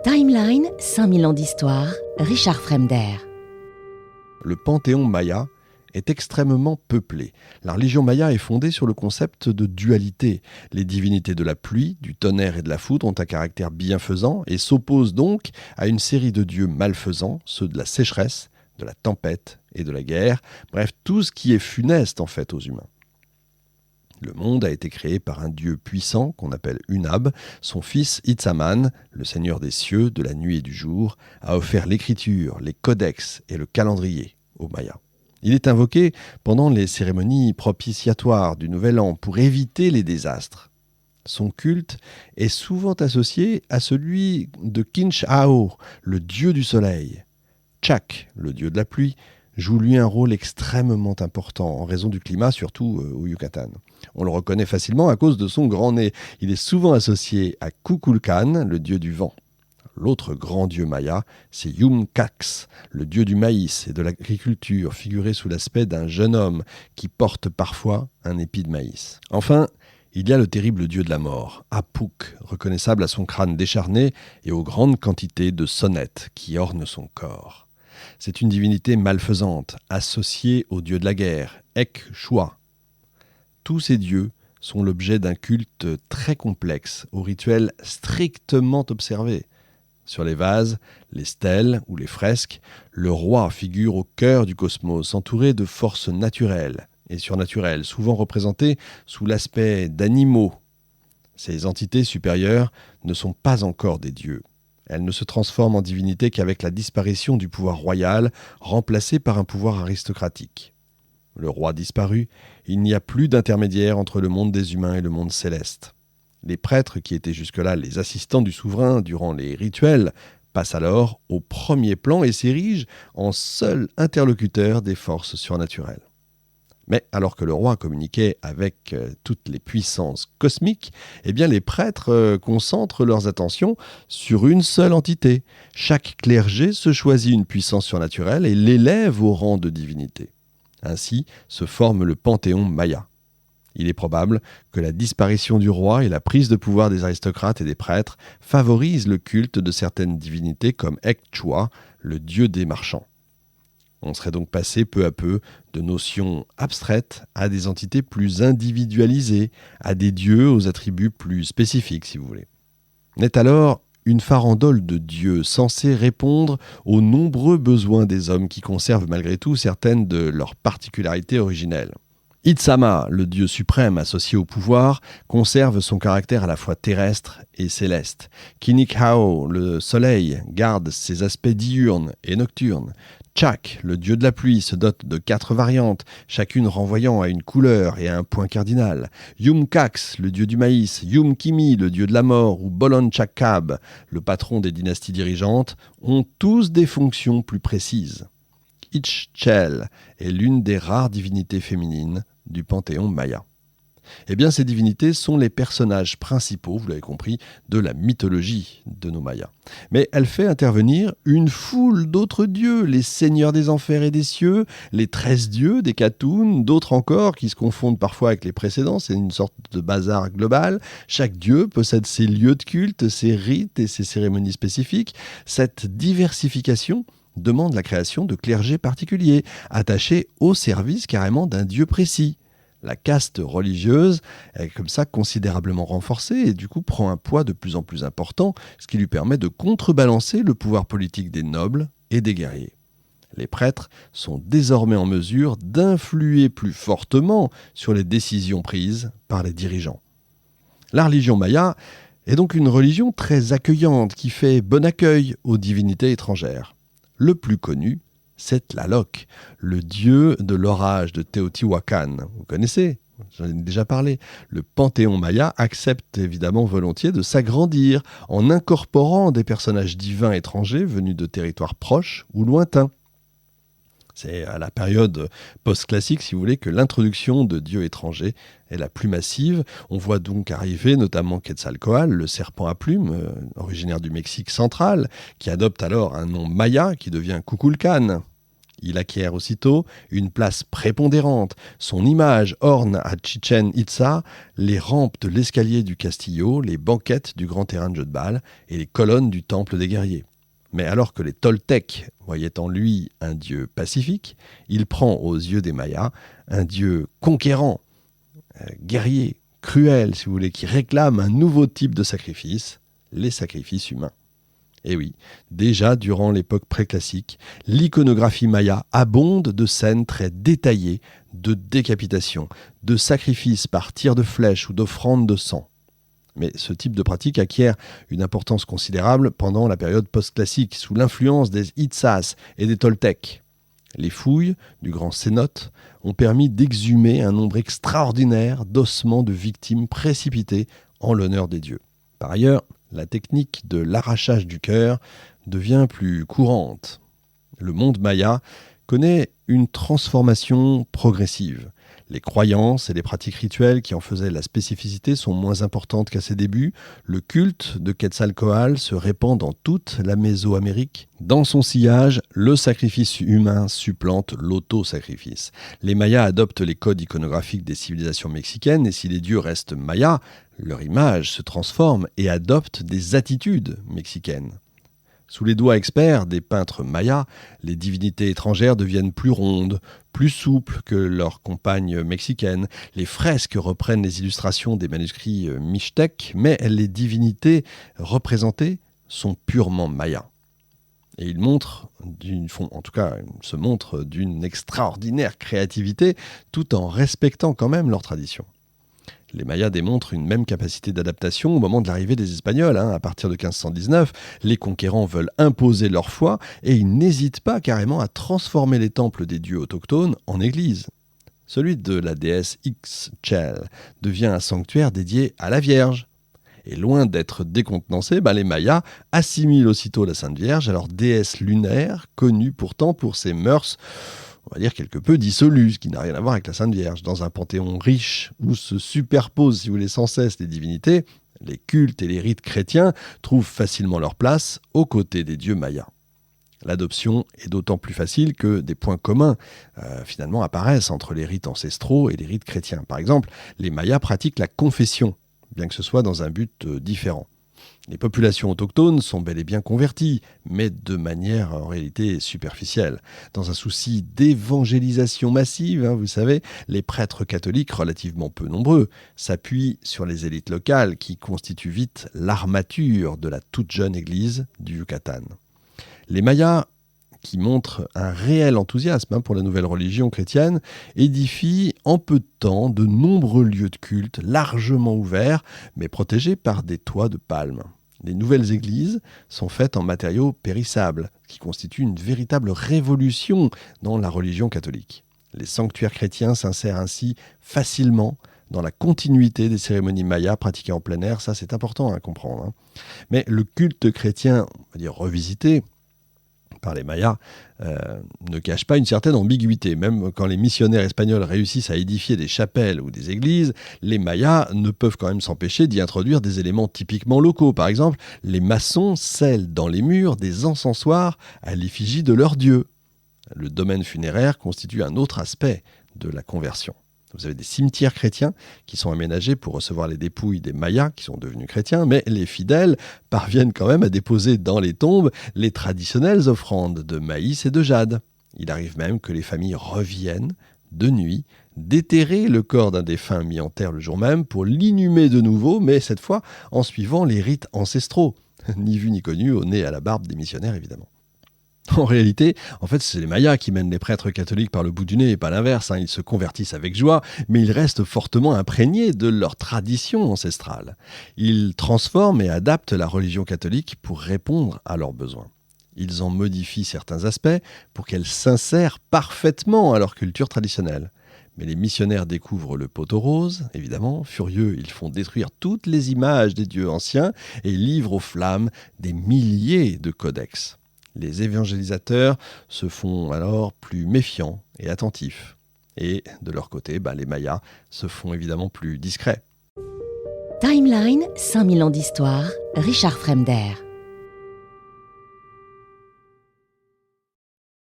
Timeline, 5000 ans d'histoire, Richard Fremder. Le panthéon maya est extrêmement peuplé. La religion maya est fondée sur le concept de dualité. Les divinités de la pluie, du tonnerre et de la foudre ont un caractère bienfaisant et s'opposent donc à une série de dieux malfaisants, ceux de la sécheresse, de la tempête et de la guerre, bref, tout ce qui est funeste en fait aux humains. Le monde a été créé par un dieu puissant qu'on appelle Hunab. Son fils Itzaman, le seigneur des cieux, de la nuit et du jour, a offert l'écriture, les codex et le calendrier aux Mayas. Il est invoqué pendant les cérémonies propitiatoires du Nouvel An pour éviter les désastres. Son culte est souvent associé à celui de Kinch-Ao, le dieu du soleil. Chak, le dieu de la pluie, joue lui un rôle extrêmement important en raison du climat, surtout au Yucatan. On le reconnaît facilement à cause de son grand nez. Il est souvent associé à Kukulkan, le dieu du vent. L'autre grand dieu maya, c'est Yumcax, le dieu du maïs et de l'agriculture, figuré sous l'aspect d'un jeune homme qui porte parfois un épi de maïs. Enfin, il y a le terrible dieu de la mort, Apuk, reconnaissable à son crâne décharné et aux grandes quantités de sonnettes qui ornent son corps. C'est une divinité malfaisante, associée au dieu de la guerre, Ek-Shua. Tous ces dieux sont l'objet d'un culte très complexe, aux rituels strictement observés. Sur les vases, les stèles ou les fresques, le roi figure au cœur du cosmos, entouré de forces naturelles et surnaturelles, souvent représentées sous l'aspect d'animaux. Ces entités supérieures ne sont pas encore des dieux. Elles ne se transforment en divinité qu'avec la disparition du pouvoir royal, remplacé par un pouvoir aristocratique. Le roi disparu, il n'y a plus d'intermédiaire entre le monde des humains et le monde céleste. Les prêtres, qui étaient jusque-là les assistants du souverain durant les rituels, passent alors au premier plan et s'érigent en seuls interlocuteurs des forces surnaturelles. Mais alors que le roi communiquait avec toutes les puissances cosmiques, eh bien les prêtres concentrent leurs attentions sur une seule entité. Chaque clergé se choisit une puissance surnaturelle et l'élève au rang de divinité. Ainsi se forme le panthéon maya. Il est probable que la disparition du roi et la prise de pouvoir des aristocrates et des prêtres favorisent le culte de certaines divinités comme Ek-Chua, le dieu des marchands. On serait donc passé peu à peu de notions abstraites à des entités plus individualisées, à des dieux aux attributs plus spécifiques, si vous voulez. Naît alors une farandole de dieux censés répondre aux nombreux besoins des hommes qui conservent malgré tout certaines de leurs particularités originelles. Itzama, le dieu suprême associé au pouvoir, conserve son caractère à la fois terrestre et céleste. Kinikhao, le soleil, garde ses aspects diurnes et nocturnes. Chak, le dieu de la pluie, se dote de 4 variantes, chacune renvoyant à une couleur et à un point cardinal. Yumcax, le dieu du maïs, Yumkimi, le dieu de la mort, ou Bolon Chakab, le patron des dynasties dirigeantes, ont tous des fonctions plus précises. Ixchel est l'une des rares divinités féminines du panthéon maya. Eh bien, ces divinités sont les personnages principaux, vous l'avez compris, de la mythologie de nos Mayas. Mais elle fait intervenir une foule d'autres dieux, les seigneurs des enfers et des cieux, les 13 dieux des Katuns, d'autres encore qui se confondent parfois avec les précédents, c'est une sorte de bazar global. Chaque dieu possède ses lieux de culte, ses rites et ses cérémonies spécifiques. Cette diversification demande la création de clergés particuliers, attachés au service carrément d'un dieu précis. La caste religieuse est comme ça considérablement renforcée et du coup prend un poids de plus en plus important, ce qui lui permet de contrebalancer le pouvoir politique des nobles et des guerriers. Les prêtres sont désormais en mesure d'influer plus fortement sur les décisions prises par les dirigeants. La religion maya est donc une religion très accueillante qui fait bon accueil aux divinités étrangères. Le plus connu, c'est Tlaloc, le dieu de l'orage de Teotihuacan. Vous connaissez, j'en ai déjà parlé. Le panthéon maya accepte évidemment volontiers de s'agrandir en incorporant des personnages divins étrangers venus de territoires proches ou lointains. C'est à la période post-classique, si vous voulez, que l'introduction de dieux étrangers est la plus massive. On voit donc arriver notamment Quetzalcoatl, le serpent à plumes, originaire du Mexique central, qui adopte alors un nom maya qui devient Kukulkan. Il acquiert aussitôt une place prépondérante. Son image orne à Chichen Itza les rampes de l'escalier du Castillo, les banquettes du grand terrain de jeu de balle et les colonnes du temple des guerriers. Mais alors que les Toltecs voyaient en lui un dieu pacifique, il prend aux yeux des Mayas un dieu conquérant, guerrier, cruel si vous voulez, qui réclame un nouveau type de sacrifice, les sacrifices humains. Et oui, déjà durant l'époque préclassique, l'iconographie maya abonde de scènes très détaillées de décapitation, de sacrifices par tir de flèche ou d'offrandes de sang. Mais ce type de pratique acquiert une importance considérable pendant la période post-classique, sous l'influence des Hitsas et des Toltecs. Les fouilles du grand cénote ont permis d'exhumer un nombre extraordinaire d'ossements de victimes précipitées en l'honneur des dieux. Par ailleurs, la technique de l'arrachage du cœur devient plus courante. Le monde maya connaît une transformation progressive. Les croyances et les pratiques rituelles qui en faisaient la spécificité sont moins importantes qu'à ses débuts. Le culte de Quetzalcoatl se répand dans toute la Mésoamérique. Dans son sillage, le sacrifice humain supplante l'auto-sacrifice. Les Mayas adoptent les codes iconographiques des civilisations mexicaines et si les dieux restent mayas, leur image se transforme et adopte des attitudes mexicaines. Sous les doigts experts des peintres mayas, les divinités étrangères deviennent plus rondes, plus souples que leurs compagnes mexicaines. Les fresques reprennent les illustrations des manuscrits mixtèques, mais les divinités représentées sont purement mayas. Et ils se montrent d'une extraordinaire créativité, tout en respectant quand même leur tradition. Les Mayas démontrent une même capacité d'adaptation au moment de l'arrivée des Espagnols. À partir de 1519, les conquérants veulent imposer leur foi et ils n'hésitent pas carrément à transformer les temples des dieux autochtones en églises. Celui de la déesse Ixchel devient un sanctuaire dédié à la Vierge. Et loin d'être décontenancés, les Mayas assimilent aussitôt la Sainte Vierge à leur déesse lunaire, connue pourtant pour ses mœurs, on va dire quelque peu dissolu, ce qui n'a rien à voir avec la Sainte Vierge. Dans un panthéon riche où se superposent, si vous voulez, sans cesse les divinités, les cultes et les rites chrétiens trouvent facilement leur place aux côtés des dieux mayas. L'adoption est d'autant plus facile que des points communs finalement apparaissent entre les rites ancestraux et les rites chrétiens. Par exemple, les Mayas pratiquent la confession, bien que ce soit dans un but différent. Les populations autochtones sont bel et bien converties, mais de manière en réalité superficielle. Dans un souci d'évangélisation massive, vous savez, les prêtres catholiques, relativement peu nombreux, s'appuient sur les élites locales qui constituent vite l'armature de la toute jeune église du Yucatan. Les Mayas, qui montrent un réel enthousiasme pour la nouvelle religion chrétienne, édifient en peu de temps de nombreux lieux de culte largement ouverts, mais protégés par des toits de palmes. Les nouvelles églises sont faites en matériaux périssables, ce qui constitue une véritable révolution dans la religion catholique. Les sanctuaires chrétiens s'insèrent ainsi facilement dans la continuité des cérémonies mayas pratiquées en plein air. Ça, c'est important à comprendre. Mais le culte chrétien, on va dire revisité, par les Mayas, ne cache pas une certaine ambiguïté. Même quand les missionnaires espagnols réussissent à édifier des chapelles ou des églises, les Mayas ne peuvent quand même s'empêcher d'y introduire des éléments typiquement locaux. Par exemple, les maçons scellent dans les murs des encensoirs à l'effigie de leur dieu. Le domaine funéraire constitue un autre aspect de la conversion. Vous avez des cimetières chrétiens qui sont aménagés pour recevoir les dépouilles des Mayas qui sont devenus chrétiens, mais les fidèles parviennent quand même à déposer dans les tombes les traditionnelles offrandes de maïs et de jade. Il arrive même que les familles reviennent, de nuit, déterrer le corps d'un défunt mis en terre le jour même pour l'inhumer de nouveau, mais cette fois en suivant les rites ancestraux. Ni vu ni connu, au nez à la barbe des missionnaires évidemment. En réalité, c'est les Mayas qui mènent les prêtres catholiques par le bout du nez et pas l'inverse. Ils se convertissent avec joie, mais ils restent fortement imprégnés de leur tradition ancestrale. Ils transforment et adaptent la religion catholique pour répondre à leurs besoins. Ils en modifient certains aspects pour qu'elle s'insère parfaitement à leur culture traditionnelle. Mais les missionnaires découvrent le pot aux roses, évidemment. Furieux, ils font détruire toutes les images des dieux anciens et livrent aux flammes des milliers de codex. Les évangélisateurs se font alors plus méfiants et attentifs. Et de leur côté, les Mayas se font évidemment plus discrets. Timeline, 5000 ans d'histoire, Richard Fremder.